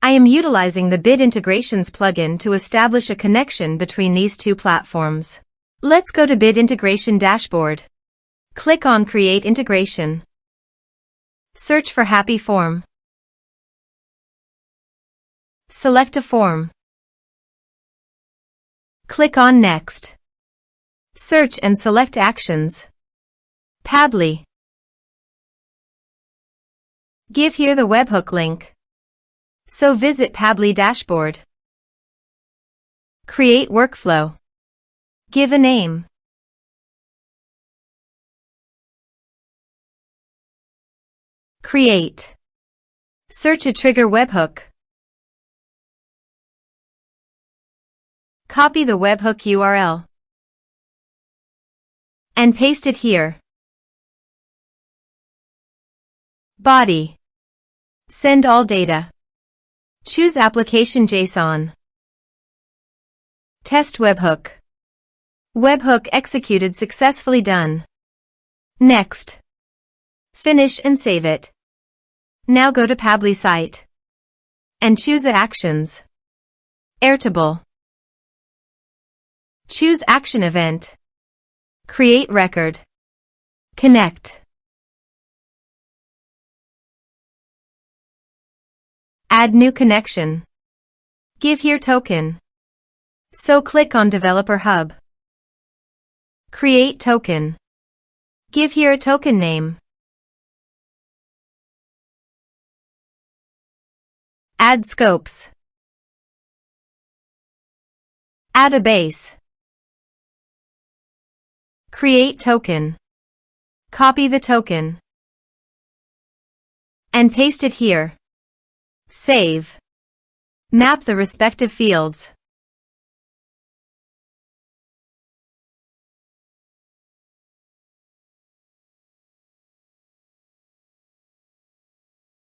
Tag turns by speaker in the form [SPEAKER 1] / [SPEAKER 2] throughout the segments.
[SPEAKER 1] I am utilizing the Bit Integrations plugin to establish a connection between these two platforms. Let's go to Bit Integration Dashboard. Click on Create Integration. Search for Happyform. Select a form. Click on Next. Search and select Actions. Pabbly. Give here the webhook link. So visit Pabbly dashboard. Create workflow. Give a name. Create. Search a trigger webhook. Copy the webhook URL and paste it here. Body. Send all data. Choose Application JSON. Test webhook. Webhook executed successfully done. Next. Finish and save it. Now go to Pabbly site and choose the Actions. Airtable. Choose Action Event. Create record. Connect. Add new connection. Give here token. So click on Developer Hub. Create token. Give here a token name. Add scopes. Add a base. Create token. Copy the token and paste it here. Save. Map the respective fields.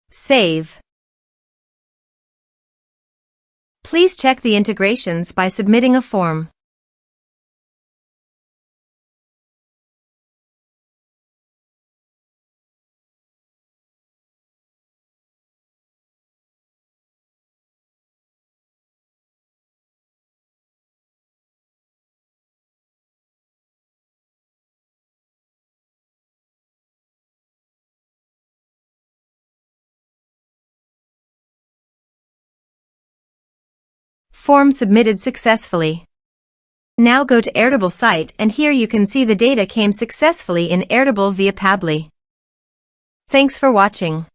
[SPEAKER 1] Save. Please check the integrations by submitting a form. Form submitted successfully. Now go to Airtable site and here you can see the data came successfully in Airtable via Pabbly. Thanks for watching.